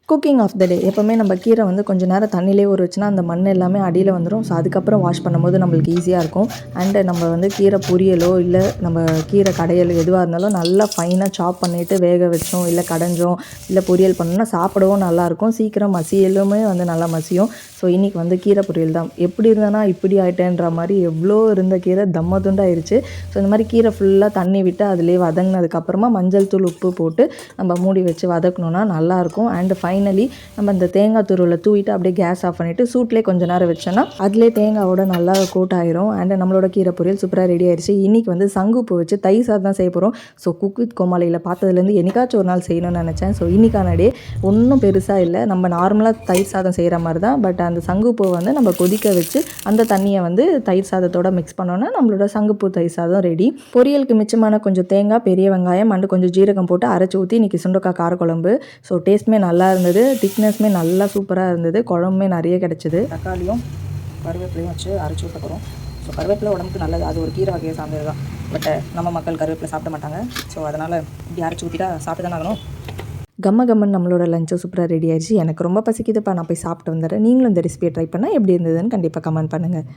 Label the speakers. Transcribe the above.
Speaker 1: Cooking of the டே. எப்போவுமே நம்ம கீரை வந்து கொஞ்சம் நேரம் தண்ணியிலே ஊற வச்சுன்னா அந்த மண் எல்லாமே அடியில் வந்துடும். ஸோ அதுக்கப்புறம் வாஷ் பண்ணும்போது நம்மளுக்கு ஈஸியாக இருக்கும். அண்டு நம்ம வந்து கீரை பொரியலோ இல்லை நம்ம கீரை கடையல் எதுவாக இருந்தாலும் நல்லா ஃபைனாக சாப் பண்ணிவிட்டு வேக வச்சோம் இல்லை கடைஞ்சோம் இல்லை பொரியல் பண்ணோன்னா சாப்பிடவும் நல்லாயிருக்கும். சீக்கிரம் மசியலுமே வந்து நல்லா மசியும். ஸோ இன்றைக்கி வந்து கீரை பொரியல் தான். எப்படி இருந்தேன்னா இப்படி ஆகிட்டேன்ற மாதிரி எவ்வளோ இருந்த கீரை தம்ம துண்டாயிருச்சு. ஸோ இந்த மாதிரி கீரை ஃபுல்லாக தண்ணி விட்டு அதிலே வதங்கினதுக்கப்புறமா மஞ்சள் தூள் உப்பு போட்டு நம்ம மூடி வச்சு வதக்கணுன்னா நல்லாயிருக்கும். அண்டு ஃபைனலி நம்ம இந்த தேங்காய் துருவில் தூவிட்டு அப்படியே கேஸ் ஆஃப் பண்ணிவிட்டு சூட்லேயே கொஞ்சம் நேரம் வச்சோன்னா அதிலே தேங்காயோட நல்லா கோட் ஆயிரும். அண்ட் நம்மளோட கீரை பொரியல் சூப்பராக ரெடி ஆயிடுச்சு. இன்றைக்கி வந்து சங்குப்பூ வச்சு தயிர் சாதம் தான் செய்ய போகிறோம். ஸோ குக் வித் கோமாளியில் பார்த்ததுலேருந்து என்னைக்காச்சும் ஒரு நாள் செய்யணும்னு நினச்சேன். ஸோ இன்றைக்கான டே ஒன்றும் பெருசாக இல்லை. நம்ம நார்மலாக தயிர் சாதம் செய்கிற மாதிரி தான். பட் அந்த சங்குப்பூவை வந்து நம்ம கொதிக்க வச்சு அந்த தண்ணியை வந்து தயிர் சாதத்தோட மிக்ஸ் பண்ணோன்னா நம்மளோட சங்குப்பூ தயிர் சாதம் ரெடி. பொரியலுக்கு மிச்சமான கொஞ்சம் தேங்காய், பெரிய வெங்காயம் அண்டு கொஞ்சம் ஜீரகம் போட்டு அரைச்சி ஊற்றி இன்றைக்கி சுண்டக்காய் காரக்குழம்பு. ஸோ டேஸ்ட்டுமே நல்லா இருந்தது. திக்னஸ்மே நல்லா சூப்பராக இருந்தது. குழம்புமே நிறைய கிடச்சிது. தக்காளியும் கருவேப்பிலையும் வச்சு அரைச்சி ஊற்ற போகிறோம். ஸோ கருவேப்பிலை உடம்புக்கு நல்லது. அது ஒரு கீரை வகையை சார்ந்தது தான். பட் நம்ம மக்கள் கருவேப்பிலை சாப்பிட மாட்டாங்க. ஸோ அதனால் இப்படி அரைச்சி ஊற்றிட்டா சாப்பிட்டு தான் ஆகணும். கம்மன் நம்மளோட லஞ்சு சூப்பராக ரெடி ஆயிடுச்சு. எனக்கு ரொம்ப பசிக்குதுப்பா, நான் போய் சாப்பிட்டு வந்துடுறேன். நீங்களும் இந்த ரெசிபியை ட்ரை பண்ணால் எப்படி இருந்ததுன்னு கண்டிப்பாக கமெண்ட் பண்ணுங்கள்.